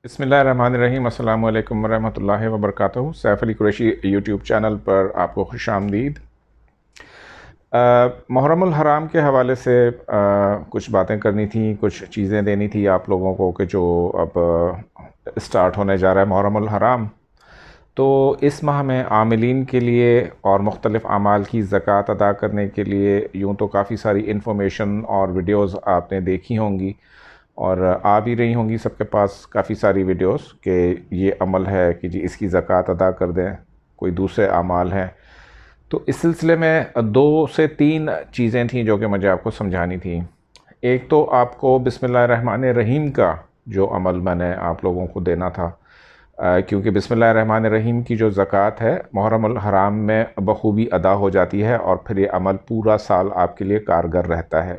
بسم اللہ الرحمن الرحیم۔ السلام علیکم ورحمۃ اللہ وبرکاتہ۔ سیف علی قریشی یوٹیوب چینل پر آپ کو خوش آمدید۔ محرم الحرام کے حوالے سے کچھ باتیں کرنی تھیں، کچھ چیزیں دینی تھی آپ لوگوں کو کہ جو اب اسٹارٹ ہونے جا رہا ہے محرم الحرام۔ تو اس ماہ میں عاملین کے لیے اور مختلف اعمال کی زکوٰۃ ادا کرنے کے لیے یوں تو کافی ساری انفارمیشن اور ویڈیوز آپ نے دیکھی ہوں گی اور آ بھی رہی ہوں گی سب کے پاس کافی ساری ویڈیوز کہ یہ عمل ہے کہ جی اس کی زکوٰۃ ادا کر دیں، کوئی دوسرے اعمال ہیں۔ تو اس سلسلے میں 2 سے 3 چیزیں تھیں جو کہ مجھے آپ کو سمجھانی تھیں۔ ایک تو آپ کو بسم اللہ الرحمن الرحیم کا جو عمل میں نے آپ لوگوں کو دینا تھا، کیونکہ بسم اللہ الرحمن الرحیم کی جو زکوٰۃ ہے محرم الحرام میں بخوبی ادا ہو جاتی ہے اور پھر یہ عمل پورا سال آپ کے لیے کارگر رہتا ہے۔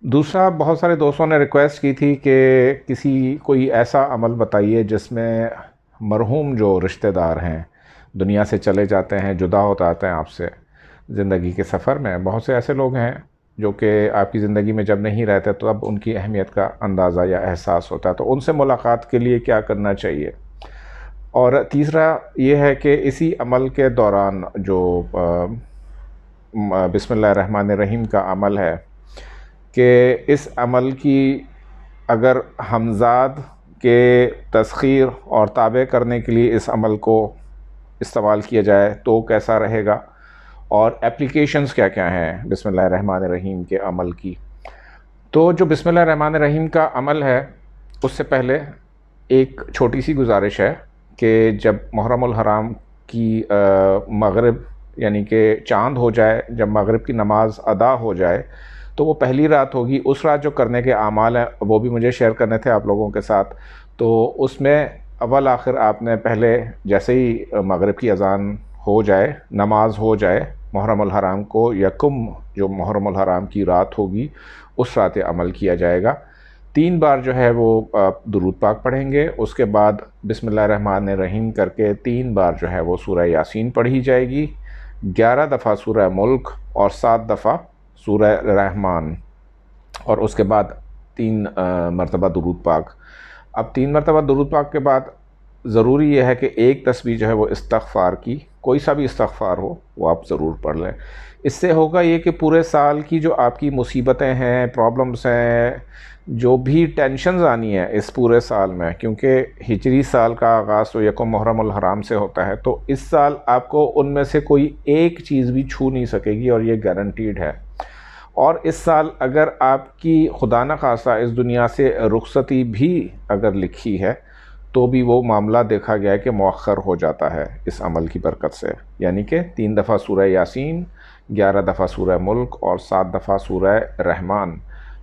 دوسرا، بہت سارے دوستوں نے ریکویسٹ کی تھی کہ کوئی ایسا عمل بتائیے جس میں مرحوم جو رشتہ دار ہیں، دنیا سے چلے جاتے ہیں، جدا ہو جاتے ہیں آپ سے زندگی کے سفر میں۔ بہت سے ایسے لوگ ہیں جو کہ آپ کی زندگی میں جب نہیں رہتے تو اب ان کی اہمیت کا اندازہ یا احساس ہوتا ہے، تو ان سے ملاقات کے لیے کیا کرنا چاہیے۔ اور تیسرا یہ ہے کہ اسی عمل کے دوران جو بسم اللہ الرحمن الرحیم کا عمل ہے کہ اس عمل کی اگر ہمزاد کے تسخیر اور تابع کرنے کے لیے اس عمل کو استعمال کیا جائے تو کیسا رہے گا، اور اپلیکیشنز کیا کیا ہیں بسم اللہ الرحمن الرحیم کے عمل کی۔ تو جو بسم اللہ الرحمن الرحیم کا عمل ہے اس سے پہلے ایک چھوٹی سی گزارش ہے کہ جب محرم الحرام کی مغرب یعنی کہ چاند ہو جائے، جب مغرب کی نماز ادا ہو جائے تو وہ پہلی رات ہوگی، اس رات جو کرنے کے اعمال ہیں وہ بھی مجھے شیئر کرنے تھے آپ لوگوں کے ساتھ۔ تو اس میں اول آخر آپ نے پہلے جیسے ہی مغرب کی اذان ہو جائے، نماز ہو جائے، محرم الحرام کو یکم جو محرم الحرام کی رات ہوگی اس رات عمل کیا جائے گا۔ 3 بار جو ہے وہ درود پاک پڑھیں گے، اس کے بعد بسم اللہ الرحمن الرحیم کر کے 3 بار جو ہے وہ سورہ یاسین پڑھی جائے گی، 11 دفعہ سورہ ملک اور 7 دفعہ سورہ رحمان، اور اس کے بعد 3 مرتبہ درود پاک۔ اب 3 مرتبہ درود پاک کے بعد ضروری یہ ہے کہ ایک تسبیح جو ہے وہ استغفار کی، کوئی سا بھی استغفار ہو وہ آپ ضرور پڑھ لیں۔ اس سے ہوگا یہ کہ پورے سال کی جو آپ کی مصیبتیں ہیں، پرابلمس ہیں، جو بھی ٹینشنز آنی ہیں اس پورے سال میں، کیونکہ ہجری سال کا آغاز تو یکم محرم الحرام سے ہوتا ہے، تو اس سال آپ کو ان میں سے کوئی ایک چیز بھی چھو نہیں سکے گی اور یہ گارنٹیڈ ہے۔ اور اس سال اگر آپ کی خدا نخواستہ اس دنیا سے رخصتی بھی اگر لکھی ہے تو بھی وہ معاملہ دیکھا گیا ہے کہ مؤخر ہو جاتا ہے اس عمل کی برکت سے، یعنی کہ 3 دفعہ سورہ یاسین، 11 دفعہ سورہ ملک اور 7 دفعہ سورہ رحمان۔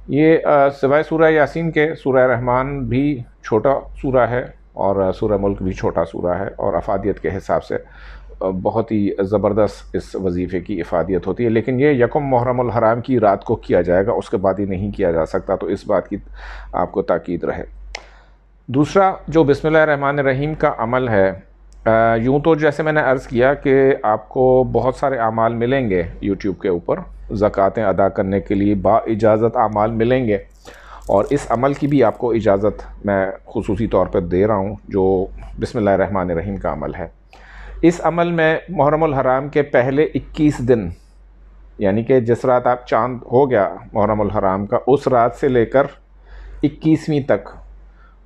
یہ سوائے سورہ یاسین کے سورہ رحمان بھی چھوٹا سورہ ہے اور سورہ ملک بھی چھوٹا سورہ ہے، اور افادیت کے حساب سے بہت ہی زبردست اس وظیفے کی افادیت ہوتی ہے، لیکن یہ یکم محرم الحرام کی رات کو کیا جائے گا، اس کے بعد ہی نہیں کیا جا سکتا، تو اس بات کی آپ کو تاکید رہے۔ دوسرا جو بسم اللہ الرحمن الرحیم کا عمل ہے، یوں تو جیسے میں نے عرض کیا کہ آپ کو بہت سارے اعمال ملیں گے یوٹیوب کے اوپر، زکوٰۃیں ادا کرنے کے لیے با اجازت اعمال ملیں گے، اور اس عمل کی بھی آپ کو اجازت میں خصوصی طور پر دے رہا ہوں جو بسم اللہ الرحمن الرحیم کا عمل ہے۔ اس عمل میں محرم الحرام کے پہلے 21 دن، یعنی کہ جس رات آپ چاند ہو گیا محرم الحرام کا، اس رات سے لے کر 21ویں تک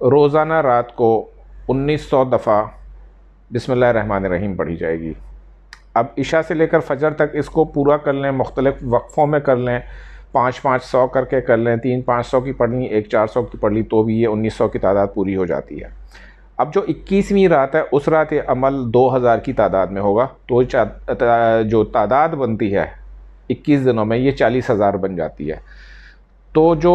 روزانہ رات کو 1900 دفعہ بسم اللہ الرحمن الرحیم پڑھی جائے گی۔ اب عشاء سے لے کر فجر تک اس کو پورا کر لیں، مختلف وقفوں میں کر لیں، 500 کر کے کر لیں، 3 500 کی پڑھ لی، ایک 400 کی پڑھ لی، تو بھی یہ 1900 کی تعداد پوری ہو جاتی ہے۔ اب جو 21ویں رات ہے اس رات یہ عمل 2000 کی تعداد میں ہوگا، تو جو تعداد بنتی ہے 21 دنوں میں یہ 40,000 بن جاتی ہے۔ تو جو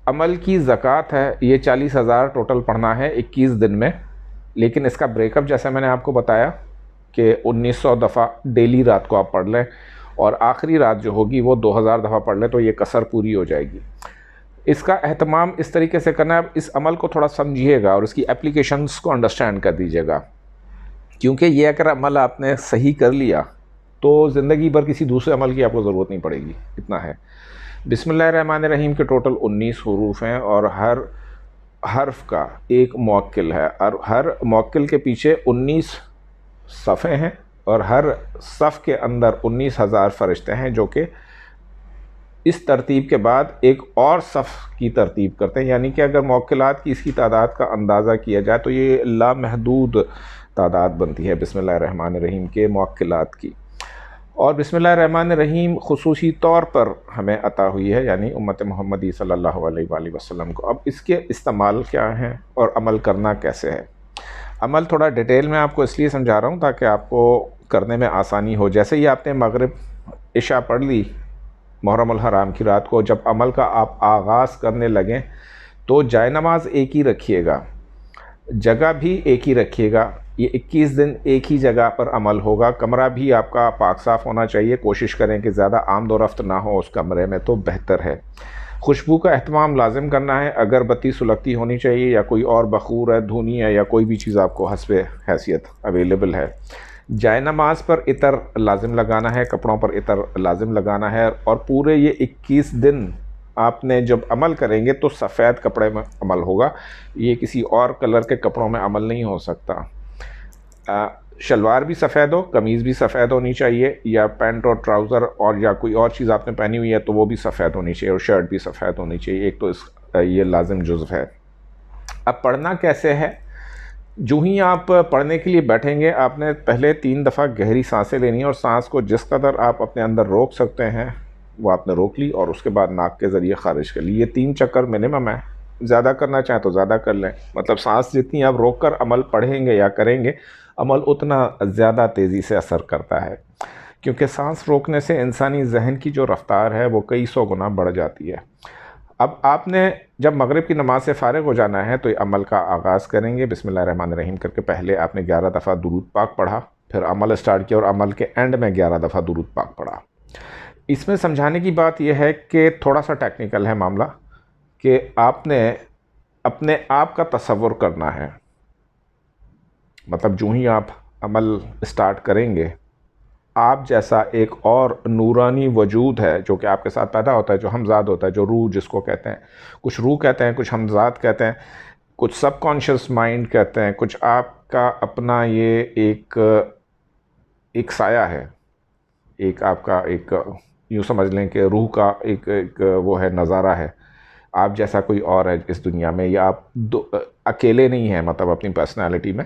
عمل کی زکوٰۃ ہے یہ 40,000 ٹوٹل پڑھنا ہے 21 دن میں، لیکن اس کا بریک اپ جیسے میں نے آپ کو بتایا کہ 1900 دفعہ ڈیلی رات کو آپ پڑھ لیں، اور آخری رات جو ہوگی وہ 2000 دفعہ پڑھ لیں، تو یہ کسر پوری ہو جائے گی۔ اس کا اہتمام اس طریقے سے کرنا ہے، اب اس عمل کو تھوڑا سمجھیے گا اور اس کی اپلیکیشنز کو انڈرسٹینڈ کر دیجیے گا، کیونکہ یہ اگر عمل آپ نے صحیح کر لیا تو زندگی بھر کسی دوسرے عمل کی آپ کو ضرورت نہیں پڑے گی۔ اتنا ہے۔ بسم اللہ الرحمن الرحیم کے ٹوٹل 19 حروف ہیں، اور ہر حرف کا ایک موکل ہے، اور ہر موکل کے پیچھے 19 صفیں ہیں، اور ہر صف کے اندر 19,000 فرشتے ہیں جو کہ اس ترتیب کے بعد ایک اور صف کی ترتیب کرتے ہیں. یعنی کہ اگر موکلات کی اس کی تعداد کا اندازہ کیا جائے تو یہ لامحدود تعداد بنتی ہے بسم اللہ الرحمن الرحیم کے موکلات کی. اور بسم اللہ الرحمن الرحیم خصوصی طور پر ہمیں عطا ہوئی ہے، یعنی امت محمدی صلی اللہ علیہ وآلہ وسلم کو. اب اس کے استعمال کیا ہیں اور عمل کرنا کیسے ہے؟ عمل تھوڑا ڈیٹیل میں آپ کو اس لیے سمجھا رہا ہوں تاکہ آپ کو کرنے میں آسانی ہو. جیسے ہی آپ نے مغرب عشاء پڑھ لی محرم الحرام کی رات کو، جب عمل کا آپ آغاز کرنے لگیں تو جائے نماز ایک ہی رکھیے گا، جگہ بھی ایک ہی رکھیے گا. یہ 21 دن ایک ہی جگہ پر عمل ہوگا. کمرہ بھی آپ کا پاک صاف ہونا چاہیے. کوشش کریں کہ زیادہ آمد و رفت نہ ہو اس کمرے میں تو بہتر ہے. خوشبو کا اہتمام لازم کرنا ہے. اگر بتی سلگتی ہونی چاہیے یا کوئی اور بخور ہے، دھونی ہے، یا کوئی بھی چیز آپ کو حسب حیثیت اویلیبل ہے. جائے نماز پر عطر لازم لگانا ہے، کپڑوں پر عطر لازم لگانا ہے. اور پورے یہ 21 دن آپ نے جب عمل کریں گے تو سفید کپڑے میں عمل ہوگا، یہ کسی اور کلر کے کپڑوں میں عمل نہیں ہو سکتا. شلوار بھی سفید ہو، قمیض بھی سفید ہونی چاہیے، یا پینٹ اور ٹراؤزر اور یا کوئی اور چیز آپ نے پہنی ہوئی ہے تو وہ بھی سفید ہونی چاہیے، اور شرٹ بھی سفید ہونی چاہیے. ایک تو یہ لازم جزو ہے. اب پڑھنا کیسے ہے؟ جو ہی آپ پڑھنے کے لیے بیٹھیں گے آپ نے پہلے 3 دفعہ گہری سانسیں لینی ہیں، اور سانس کو جس قدر آپ اپنے اندر روک سکتے ہیں وہ آپ نے روک لی، اور اس کے بعد ناک کے ذریعے خارج کر لی. یہ 3 چکر منیمم ہے. زیادہ کرنا چاہیں تو زیادہ کر لیں. مطلب سانس جتنی آپ روک کر عمل پڑھیں گے یا کریں گے، عمل اتنا زیادہ تیزی سے اثر کرتا ہے، کیونکہ سانس روکنے سے انسانی ذہن کی جو رفتار ہے وہ کئی 100 گنا بڑھ جاتی ہے. اب آپ نے جب مغرب کی نماز سے فارغ ہو جانا ہے تو یہ عمل کا آغاز کریں گے بسم اللہ الرحمن الرحیم کر کے. پہلے آپ نے 11 دفعہ درود پاک پڑھا، پھر عمل اسٹارٹ کیا، اور عمل کے اینڈ میں 11 دفعہ درود پاک پڑھا. اس میں سمجھانے کی بات یہ ہے کہ تھوڑا سا ٹیکنیکل ہے معاملہ، کہ آپ نے اپنے آپ کا تصور کرنا ہے. مطلب جو ہی آپ عمل اسٹارٹ کریں گے، آپ جیسا ایک اور نورانی وجود ہے جو کہ آپ کے ساتھ پیدا ہوتا ہے، جو ہمزاد ہوتا ہے، جو روح جس کو کہتے ہیں. کچھ روح کہتے ہیں، کچھ ہمزاد کہتے ہیں، کچھ سب کانشیس مائنڈ کہتے ہیں، کچھ آپ کا اپنا یہ ایک سایہ ہے، ایک آپ کا ایک یوں سمجھ لیں کہ روح کا ایک وہ ہے، نظارہ ہے. آپ جیسا کوئی اور ہے اس دنیا میں، یا آپ اکیلے نہیں ہیں. مطلب اپنی پرسنالٹی میں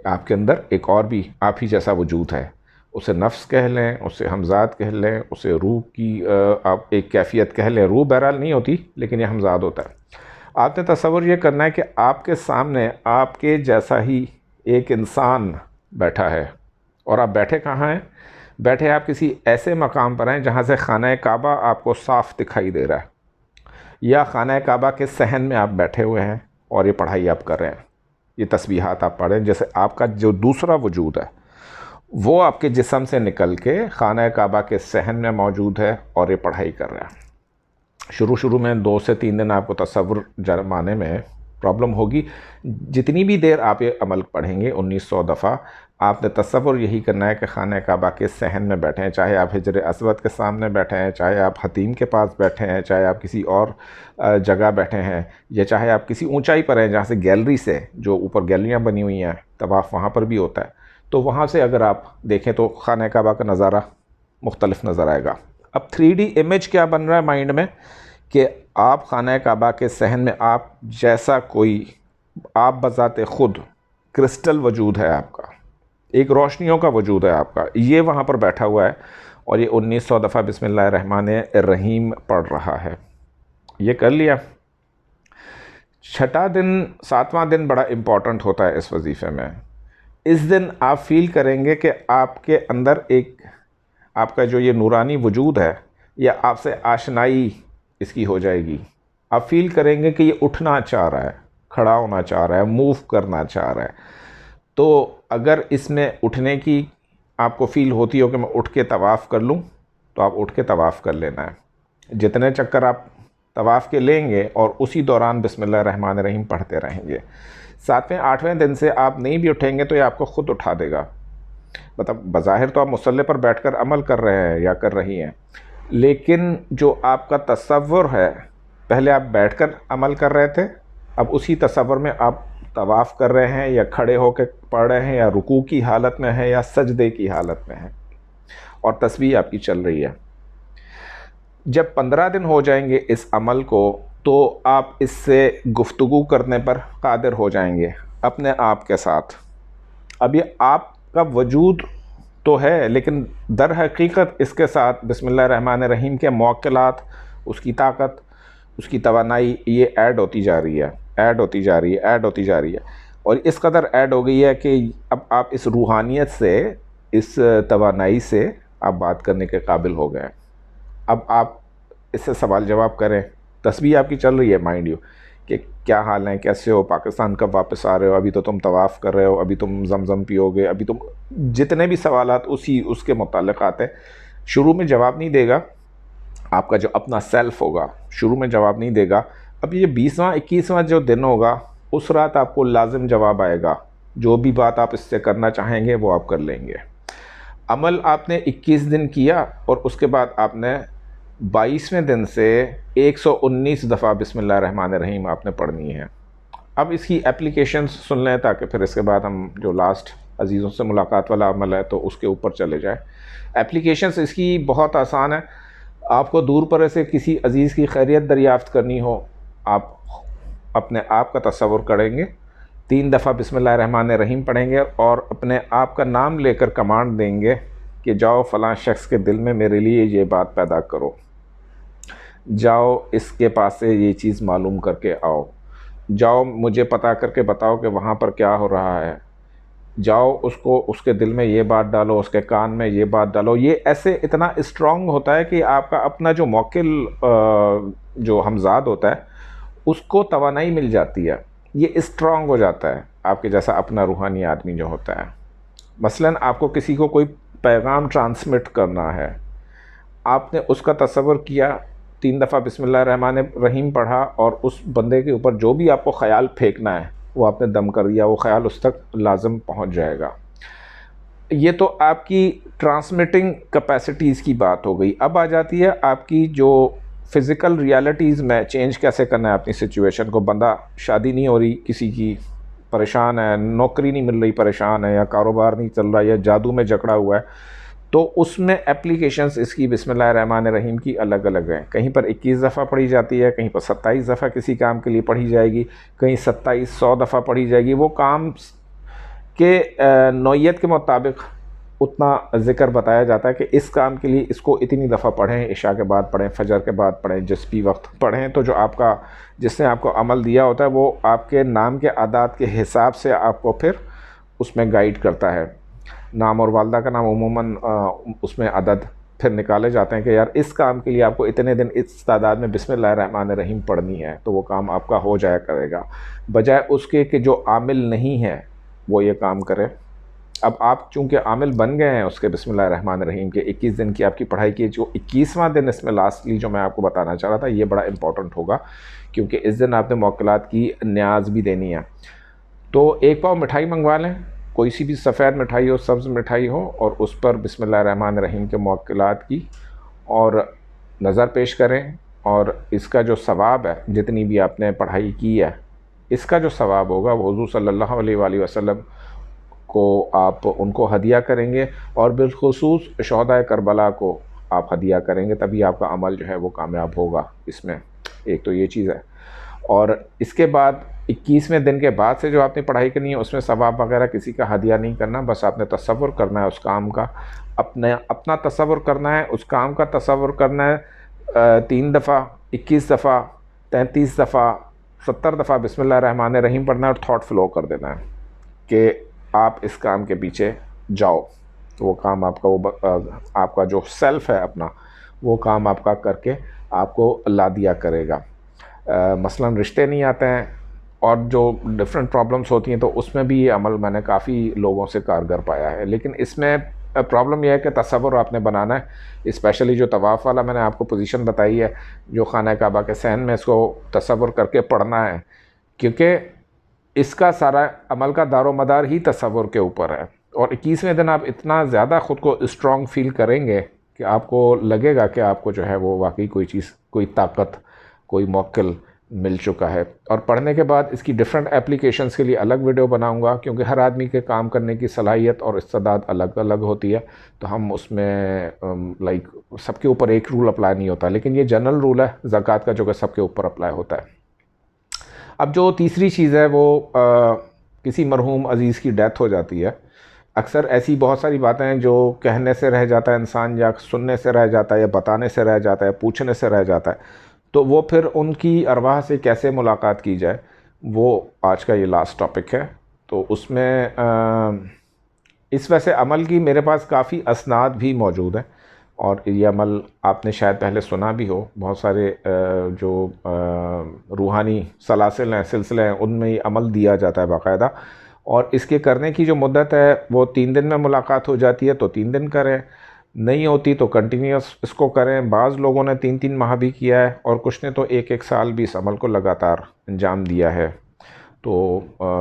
آپ کے اندر ایک اور بھی آپ ہی جیسا وجود ہے. اسے نفس کہہ لیں، اسے ہمزاد کہہ لیں، اسے روح کی آپ ایک کیفیت کہہ لیں. روح بہرحال نہیں ہوتی لیکن یہ ہمزاد ہوتا ہے. آپ نے تصور یہ کرنا ہے کہ آپ کے سامنے آپ کے جیسا ہی ایک انسان بیٹھا ہے. اور آپ بیٹھے کہاں ہیں؟ بیٹھے آپ کسی ایسے مقام پر ہیں جہاں سے خانہ کعبہ آپ کو صاف دکھائی دے رہا ہے، یا خانہ کعبہ کے صحن میں آپ بیٹھے ہوئے ہیں اور یہ پڑھائی آپ کر رہے ہیں، یہ تسبیحات آپ پڑھ رہے ہیں. جیسے آپ کا جو دوسرا وجود ہے وہ آپ کے جسم سے نکل کے خانہ کعبہ کے صحن میں موجود ہے اور یہ پڑھائی کر رہا ہے. شروع میں 2 سے 3 دن آپ کو تصور جرمانے میں پرابلم ہوگی. جتنی بھی دیر آپ یہ عمل پڑھیں گے 1900 دفعہ، آپ نے تصور یہی کرنا ہے کہ خانہ کعبہ کے صحن میں بیٹھے ہیں. چاہے آپ حجر اسود کے سامنے بیٹھے ہیں، چاہے آپ حتیم کے پاس بیٹھے ہیں، چاہے آپ کسی اور جگہ بیٹھے ہیں، یا چاہے آپ کسی اونچائی پر ہیں جہاں سے گیلری سے، جو اوپر گیلریاں بنی ہوئی ہیں، طواف وہاں پر بھی ہوتا ہے، تو وہاں سے اگر آپ دیکھیں تو خانہ کعبہ کا نظارہ مختلف نظر آئے گا. اب 3D امیج کیا بن رہا ہے مائنڈ میں، کہ آپ خانہ کعبہ کے صحن میں آپ جیسا کوئی، آپ بذات خود کرسٹل وجود ہے آپ کا، ایک روشنیوں کا وجود ہے آپ کا، یہ وہاں پر بیٹھا ہوا ہے اور یہ 1900 دفعہ بسم اللہ الرحمن الرحیم پڑھ رہا ہے. یہ کر لیا. 6واں دن 7واں دن بڑا امپورٹنٹ ہوتا ہے اس وظیفے میں. اس دن آپ فیل کریں گے کہ آپ کے اندر ایک آپ کا جو یہ نورانی وجود ہے، یا آپ سے آشنائی اس کی ہو جائے گی. آپ فیل کریں گے کہ یہ اٹھنا چاہ رہا ہے، کھڑا ہونا چاہ رہا ہے، موو کرنا چاہ رہا ہے. تو اگر اس میں اٹھنے کی آپ کو فیل ہوتی ہو کہ میں اٹھ کے طواف کر لوں، تو آپ اٹھ کے طواف کر لینا ہے. جتنے چکر آپ طواف کے لیں گے اور اسی دوران بسم اللہ الرحمن الرحیم پڑھتے رہیں گے. 7ویں 8ویں دن سے آپ نہیں بھی اٹھیں گے تو یہ آپ کو خود اٹھا دے گا. مطلب بظاہر تو آپ مصلی پر بیٹھ کر عمل کر رہے ہیں یا کر رہی ہیں، لیکن جو آپ کا تصور ہے، پہلے آپ بیٹھ کر عمل کر رہے تھے اب اسی تصور میں آپ طواف کر رہے ہیں یا کھڑے ہو کے پڑھ رہے ہیں یا رکوع کی حالت میں ہیں یا سجدے کی حالت میں ہیں، اور تسبیح آپ کی چل رہی ہے۔ جب 15 دن ہو جائیں گے اس عمل کو تو آپ اس سے گفتگو کرنے پر قادر ہو جائیں گے اپنے آپ کے ساتھ۔ اب یہ آپ کا وجود تو ہے، لیکن در حقیقت اس کے ساتھ بسم اللہ الرحمن الرحیم کے موکلات، اس کی طاقت، اس کی توانائی یہ ایڈ ہوتی جا رہی ہے، ایڈ ہوتی جا رہی ہے، ایڈ ہوتی جا رہی ہے، اور اس قدر ایڈ ہو گئی ہے کہ اب آپ اس روحانیت سے، اس توانائی سے آپ بات کرنے کے قابل ہو گئے ہیں۔ اب آپ اس سے سوال جواب کریں، تسبیح آپ کی چل رہی ہے مائنڈ یو، کہ کیا حال ہے، کیسے ہو، پاکستان کب واپس آ رہے ہو، ابھی تو تم طواف کر رہے ہو، ابھی تم زمزم پیو گے، ابھی تم، جتنے بھی سوالات اس کے متعلق آتے ہیں، شروع میں جواب نہیں دے گا آپ کا جو اپنا سیلف ہوگا، شروع میں جواب نہیں دے گا۔ اب یہ 20واں 21واں جو دن ہوگا اس رات آپ کو لازم جواب آئے گا، جو بھی بات آپ اس سے کرنا چاہیں گے وہ آپ کر لیں گے۔ عمل آپ نے 21 دن کیا اور اس کے بعد آپ نے 22ویں دن سے 119 دفعہ بسم اللہ الرحمن الرحیم آپ نے پڑھنی ہے۔ اب اس کی اپلیکیشنز سن لیں تاکہ پھر اس کے بعد ہم جو لاسٹ عزیزوں سے ملاقات والا عمل ہے تو اس کے اوپر چلے جائیں۔ اپلیکیشنز اس کی بہت آسان ہے۔ آپ کو دور پرے سے کسی عزیز کی خیریت دریافت کرنی ہو، آپ اپنے آپ کا تصور کریں گے، 3 دفعہ بسم اللہ الرحمن الرحیم پڑھیں گے اور اپنے آپ کا نام لے کر کمانڈ دیں گے کہ جاؤ فلاں شخص کے دل میں میرے لیے یہ بات پیدا کرو، جاؤ اس کے پاس سے یہ چیز معلوم کر کے آؤ، جاؤ مجھے پتہ کر کے بتاؤ کہ وہاں پر کیا ہو رہا ہے، جاؤ اس کے دل میں یہ بات ڈالو، اس کے کان میں یہ بات ڈالو۔ یہ ایسے اتنا اسٹرانگ ہوتا ہے کہ آپ کا اپنا جو موکل جو ہمزاد ہوتا ہے اس کو توانائی مل جاتی ہے، یہ اسٹرانگ ہو جاتا ہے آپ کے جیسا اپنا روحانی آدمی جو ہوتا ہے۔ مثلاً آپ کو کسی کو کوئی پیغام ٹرانسمٹ کرنا ہے، آپ نے اس کا تصور کیا، 3 دفعہ بسم اللہ الرحمن الرحیم پڑھا اور اس بندے کے اوپر جو بھی آپ کو خیال پھینکنا ہے وہ آپ نے دم کر دیا، وہ خیال اس تک لازم پہنچ جائے گا۔ یہ تو آپ کی ٹرانسمیٹنگ کیپیسٹیز کی بات ہو گئی۔ اب آ جاتی ہے آپ کی جو فزیکل ریالٹیز میں چینج کیسے کرنا ہے اپنی سچویشن کو۔ بندہ شادی نہیں ہو رہی کسی کی، پریشان ہے، نوکری نہیں مل رہی پریشان ہے، یا کاروبار نہیں چل رہا، یا جادو میں جکڑا ہوا ہے، تو اس میں اپلیکیشنز اس کی بسم اللہ الرحمن الرحیم کی الگ الگ ہیں۔ کہیں پر 21 دفعہ پڑھی جاتی ہے، کہیں پر 27 دفعہ کسی کام کے لیے پڑھی جائے گی، کہیں 2700 دفعہ پڑھی جائے گی۔ وہ کام کے نوعیت کے مطابق اتنا ذکر بتایا جاتا ہے کہ اس کام کے لیے اس کو اتنی دفعہ پڑھیں، عشاء کے بعد پڑھیں، فجر کے بعد پڑھیں، جس بھی وقت پڑھیں۔ تو جو آپ کا، جس نے آپ کو عمل دیا ہوتا ہے وہ آپ کے نام کے اعداد کے حساب سے آپ کو پھر اس میں گائیڈ کرتا ہے۔ نام اور والدہ کا نام عموماً اس میں عدد پھر نکالے جاتے ہیں کہ یار اس کام کے لیے آپ کو اتنے دن اس تعداد میں بسم اللہ الرحمن الرحیم پڑھنی ہے، تو وہ کام آپ کا ہو جایا کرے گا، بجائے اس کے کہ جو عامل نہیں ہے وہ یہ کام کرے۔ اب آپ چونکہ عامل بن گئے ہیں اس کے بسم اللہ الرحمن الرحیم کے، 21 دن کی آپ کی پڑھائی کی، جو 21واں دن اس میں لاسٹلی جو میں آپ کو بتانا چاہ رہا تھا یہ بڑا امپورٹنٹ ہوگا، کیونکہ اس دن آپ نے موکلات کی نیاز بھی دینی ہے۔ تو 1 پاؤ مٹھائی منگوا لیں، کوئی سی بھی سفید مٹھائی ہو، سبز مٹھائی ہو، اور اس پر بسم اللہ الرحمن الرحیم کے موکلات کی اور نظر پیش کریں، اور اس کا جو ثواب ہے جتنی بھی آپ نے پڑھائی کی ہے اس کا جو ثواب ہوگا وہ حضور صلی اللہ علیہ وآلہ وسلم کو آپ ان کو ہدیہ کریں گے، اور بالخصوص شہدائے کربلا کو آپ ہدیہ کریں گے، تبھی آپ کا عمل جو ہے وہ کامیاب ہوگا۔ اس میں ایک تو یہ چیز ہے، اور اس کے بعد 21ویں دن کے بعد سے جو آپ نے پڑھائی کرنی ہے اس میں ثواب وغیرہ کسی کا ہدیہ نہیں کرنا، بس آپ نے تصور کرنا ہے اس کام کا، اپنا تصور کرنا ہے، اس کام کا تصور کرنا ہے، 3 دفعہ، 21 دفعہ، 33 دفعہ، 70 دفعہ بسم اللہ الرحمن الرحیم پڑھنا ہے، اور تھاٹ فلو کر دینا ہے کہ آپ اس کام کے پیچھے جاؤ، تو وہ کام آپ کا، آپ کا جو سیلف ہے اپنا، وہ کام آپ کا کر کے آپ کو اللہ دیا کرے گا۔ مثلاً رشتے نہیں آتے ہیں اور جو ڈفرینٹ پرابلمس ہوتی ہیں، تو اس میں بھی یہ عمل میں نے کافی لوگوں سے کارگر پایا ہے، لیکن اس میں پرابلم یہ ہے کہ تصور آپ نے بنانا ہے، اسپیشلی جو طواف والا میں نے آپ کو پوزیشن بتائی ہے، جو خانہ کعبہ کے صحن میں اس کو تصور کر کے پڑھنا ہے، کیونکہ اس کا سارا عمل کا دار و مدار ہی تصور کے اوپر ہے۔ اور 21ویں دن آپ اتنا زیادہ خود کو اسٹرانگ فیل کریں گے کہ آپ کو لگے گا کہ آپ کو جو ہے وہ واقعی کوئی چیز، کوئی طاقت، کوئی موکل مل چکا ہے. اور پڑھنے کے بعد اس کی ڈفرینٹ اپلیکیشنز کے لیے الگ ویڈیو بناؤں گا، کیونکہ ہر آدمی کے کام کرنے کی صلاحیت اور استعداد الگ الگ ہوتی ہے، تو ہم اس میں لائک سب کے اوپر ایک رول اپلائی نہیں ہوتا، لیکن یہ جنرل رول ہے زکوٰۃ کا جو کہ سب کے اوپر اپلائی ہوتا ہے. اب جو تیسری چیز ہے وہ کسی مرحوم عزیز کی ڈیتھ ہو جاتی ہے. اکثر ایسی بہت ساری باتیں ہیں جو کہنے سے رہ جاتا ہے انسان، یا سننے سے رہ جاتا ہے، یا بتانے سے رہ جاتا ہے، پوچھنے سے رہ جاتا ہے. تو وہ پھر ان کی ارواح سے کیسے ملاقات کی جائے، وہ آج کا یہ لاسٹ ٹاپک ہے. تو اس میں اس ویسے عمل کی میرے پاس کافی اسناد بھی موجود ہیں، اور یہ عمل آپ نے شاید پہلے سنا بھی ہو. بہت سارے جو روحانی سلاسل ہیں، سلسلے ہیں، ان میں یہ عمل دیا جاتا ہے باقاعدہ. اور اس کے کرنے کی جو مدت ہے وہ 3 دن میں ملاقات ہو جاتی ہے تو 3 دن کریں، نہیں ہوتی تو کنٹینیوس اس کو کریں. بعض لوگوں نے 3 ماہ بھی کیا ہے، اور کچھ نے تو 1 سال بھی اس عمل کو لگاتار انجام دیا ہے. تو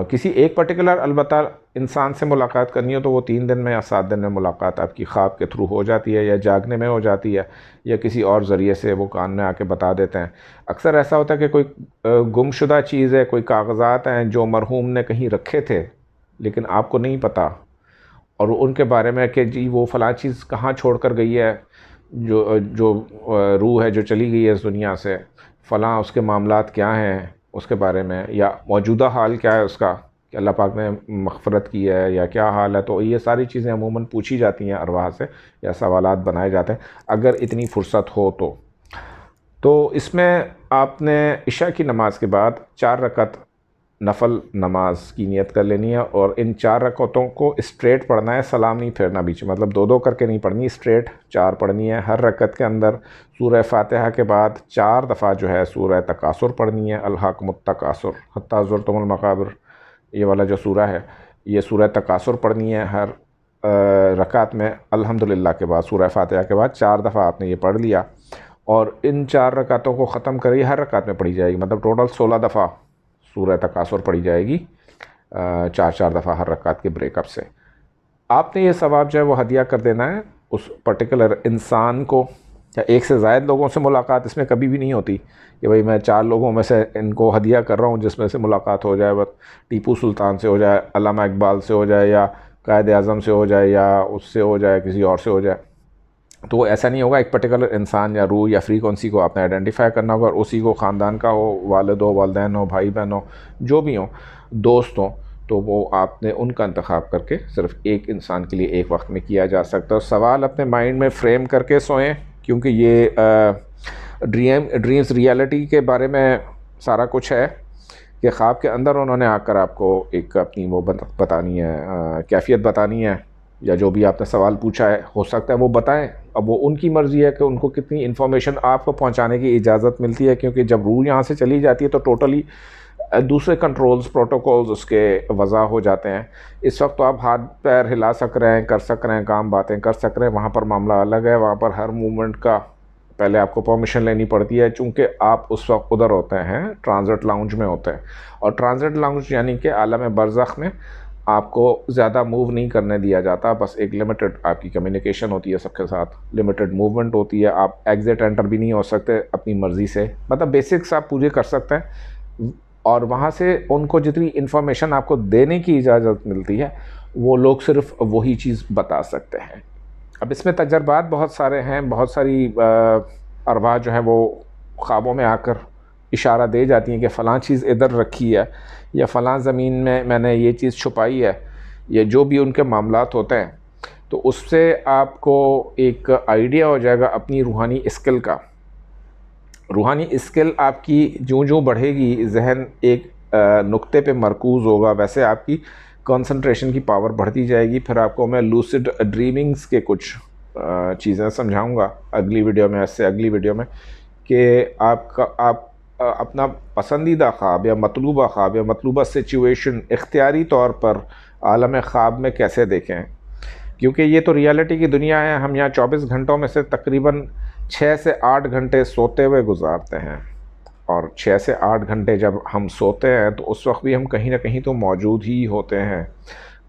کسی ایک پرٹیکولر البتہ انسان سے ملاقات کرنی ہو تو وہ 3 دن میں یا 7 دن میں ملاقات آپ کی خواب کے تھرو ہو جاتی ہے، یا جاگنے میں ہو جاتی ہے، یا کسی اور ذریعے سے وہ کان میں آ کے بتا دیتے ہیں. اکثر ایسا ہوتا ہے کہ کوئی گم شدہ چیز ہے، کوئی کاغذات ہیں جو مرحوم نے کہیں رکھے تھے لیکن آپ کو نہیں پتہ، اور ان کے بارے میں کہ جی وہ فلاں چیز کہاں چھوڑ کر گئی ہے، جو روح ہے جو چلی گئی ہے اس دنیا سے، فلاں اس کے معاملات کیا ہیں اس کے بارے میں، یا موجودہ حال کیا ہے اس کا کہ اللہ پاک نے مغفرت کی ہے یا کیا حال ہے. تو یہ ساری چیزیں عموماً پوچھی جاتی ہیں ارواح سے، یا سوالات بنائے جاتے ہیں اگر اتنی فرصت ہو تو اس میں آپ نے عشاء کی نماز کے بعد 4 رکعت نفل نماز کی نیت کر لینی ہے، اور ان 4 رکعتوں کو اسٹریٹ پڑھنا ہے، سلام نہیں پھیرنا بیچ میں، مطلب 2 کر کے نہیں پڑھنی، اسٹریٹ 4 پڑھنی ہے. ہر رکعت کے اندر سورہ فاتحہ کے بعد 4 دفعہ جو ہے سورہ تکاثر پڑھنی ہے. الہاکم التکاثر حتی زرتم المقابر، یہ والا جو سورہ ہے یہ سورہ تکاثر پڑھنی ہے ہر رکعت میں. الحمدللہ کے بعد سورہ فاتحہ کے بعد 4 دفعہ آپ نے یہ پڑھ لیا، اور ان 4 رکعتوں کو ختم کریے. ہر رکعت میں پڑھی جائے گی، مطلب ٹوٹل 16 دفعہ سورہ تکاثر پڑھی جائے گی، 4 دفعہ ہر رکعت کے بریک اپ سے. آپ نے یہ ثواب جو ہے وہ ہدیہ کر دینا ہے اس پرٹیکولر انسان کو. یا ایک سے زائد لوگوں سے ملاقات اس میں کبھی بھی نہیں ہوتی کہ بھئی میں 4 لوگوں میں سے ان کو ہدیہ کر رہا ہوں جس میں سے ملاقات ہو جائے، بس ٹیپو سلطان سے ہو جائے، علامہ اقبال سے ہو جائے، یا قائد اعظم سے ہو جائے، یا اس سے ہو جائے، کسی اور سے ہو جائے. تو وہ ایسا نہیں ہوگا. ایک پرٹیکولر انسان یا روح یا فریکوینسی کو آپ نے آئیڈینٹیفائی کرنا ہوگا، اور اسی کو خاندان کا ہو، والد ہو، والدین ہو، بھائی بہن ہو، جو بھی ہوں، دوست ہوں، تو وہ آپ نے ان کا انتخاب کر کے صرف ایک انسان کے لیے ایک وقت میں کیا جا سکتا ہے. اور سوال اپنے مائنڈ میں فریم کر کے سوئیں، کیونکہ یہ ڈریمز ریالٹی کے بارے میں سارا کچھ ہے کہ خواب کے اندر انہوں نے آ کر آپ کو ایک اپنی وہ بتانی ہے، کیفیت بتانی ہے، یا جو بھی آپ نے سوال پوچھا ہے ہو سکتا ہے وہ بتائیں. اب وہ ان کی مرضی ہے کہ ان کو کتنی انفارمیشن آپ کو پہنچانے کی اجازت ملتی ہے، کیونکہ جب روح یہاں سے چلی جاتی ہے تو ٹوٹلی دوسرے کنٹرولز پروٹوکولز اس کے وضع ہو جاتے ہیں. اس وقت تو آپ ہاتھ پیر ہلا سک رہے ہیں، کر سک رہے ہیں، کام باتیں کر سک رہے ہیں. وہاں پر معاملہ الگ ہے، وہاں پر ہر موومنٹ کا پہلے آپ کو پرمیشن لینی پڑتی ہے، چونکہ آپ اس وقت ادھر ہوتے ہیں، ٹرانزٹ لاؤنج میں ہوتے ہیں. اور ٹرانزٹ لاؤنج یعنی کہ عالم برزخ میں آپ کو زیادہ موو نہیں کرنے دیا جاتا، بس ایک لمیٹڈ آپ کی کمیونیکیشن ہوتی ہے سب کے ساتھ، لمیٹڈ موومنٹ ہوتی ہے. آپ ایگزٹ انٹر بھی نہیں ہو سکتے اپنی مرضی سے، مطلب بیسکس آپ پورے کر سکتے ہیں. اور وہاں سے ان کو جتنی انفارمیشن آپ کو دینے کی اجازت ملتی ہے وہ لوگ صرف وہی چیز بتا سکتے ہیں. اب اس میں تجربات بہت سارے ہیں، بہت ساری ارواح جو ہیں وہ خوابوں میں آ کر اشارہ دے جاتی ہیں کہ فلاں چیز ادھر رکھی ہے، یا فلاں زمین میں نے یہ چیز چھپائی ہے، یا جو بھی ان کے معاملات ہوتے ہیں. تو اس سے آپ کو ایک آئیڈیا ہو جائے گا اپنی روحانی اسکل کا. روحانی اسکل آپ کی جوں بڑھے گی، ذہن ایک نقطے پہ مرکوز ہوگا، ویسے آپ کی کنسنٹریشن کی پاور بڑھتی جائے گی. پھر آپ کو میں لوسڈ ڈریمنگز کے کچھ چیزیں سمجھاؤں گا اگلی ویڈیو میں، اس سے اگلی ویڈیو میں، کہ آپ اپنا پسندیدہ خواب یا مطلوبہ خواب یا مطلوبہ سچویشن اختیاری طور پر عالم خواب میں کیسے دیکھیں. کیونکہ یہ تو ریالٹی کی دنیا ہے. ہم یہاں 24 گھنٹوں میں سے تقریباً 6 سے 8 گھنٹے سوتے ہوئے گزارتے ہیں، اور 6 سے 8 گھنٹے جب ہم سوتے ہیں تو اس وقت بھی ہم کہیں نہ کہیں تو موجود ہی ہوتے ہیں.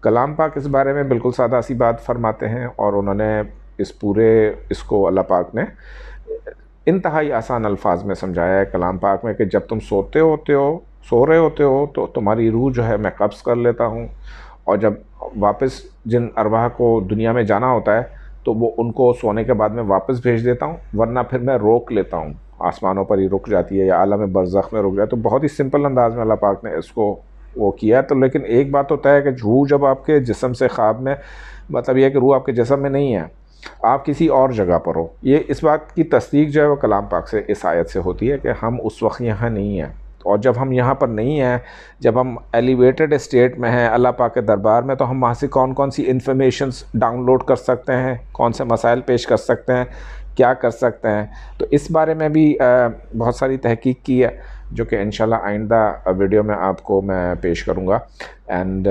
کلام پاک اس بارے میں بالکل سادہ سی بات فرماتے ہیں، اور انہوں نے اس کو اللہ پاک نے انتہائی آسان الفاظ میں سمجھایا ہے کلام پاک میں کہ جب تم سو رہے ہوتے ہو تو تمہاری روح جو ہے میں قبض کر لیتا ہوں، اور جب واپس جن ارواح کو دنیا میں جانا ہوتا ہے تو وہ ان کو سونے کے بعد میں واپس بھیج دیتا ہوں، ورنہ پھر میں روک لیتا ہوں، آسمانوں پر ہی رک جاتی ہے یا عالم برزخ میں رک جائے۔ تو بہت ہی سمپل انداز میں اللہ پاک نے اس کو وہ کیا ہے۔ تو لیکن ایک بات ہوتا ہے کہ روح جب آپ کے جسم سے خواب میں، مطلب یہ ہے کہ روح آپ کے جسم میں نہیں ہے، آپ کسی اور جگہ پر ہو، یہ اس بات کی تصدیق جو ہے وہ کلام پاک سے اس آیت سے ہوتی ہے کہ ہم اس وقت یہاں نہیں ہیں، اور جب ہم یہاں پر نہیں ہیں، جب ہم ایلیویٹڈ اسٹیٹ میں ہیں اللہ پاک کے دربار میں، تو ہم وہاں سے کون کون سی انفارمیشنز ڈاؤن لوڈ کر سکتے ہیں، کون سے مسائل پیش کر سکتے ہیں، کیا کر سکتے ہیں۔ تو اس بارے میں بھی بہت ساری تحقیق کی ہے، جو کہ انشاءاللہ آئندہ ویڈیو میں آپ کو میں پیش کروں گا۔ اینڈ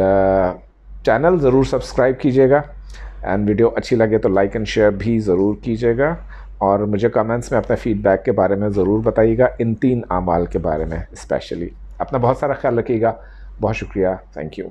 چینل ضرور سبسکرائب کیجیے گا، اینڈ ویڈیو اچھی لگے تو لائک اینڈ شیئر بھی ضرور کیجیے گا، اور مجھے کمنٹس میں اپنے فیڈ بیک کے بارے میں ضرور بتائیے گا، ان 3 اعمال کے بارے میں اسپیشلی۔ اپنا بہت سارا خیال رکھیے گا، بہت شکریہ، تھینک یو۔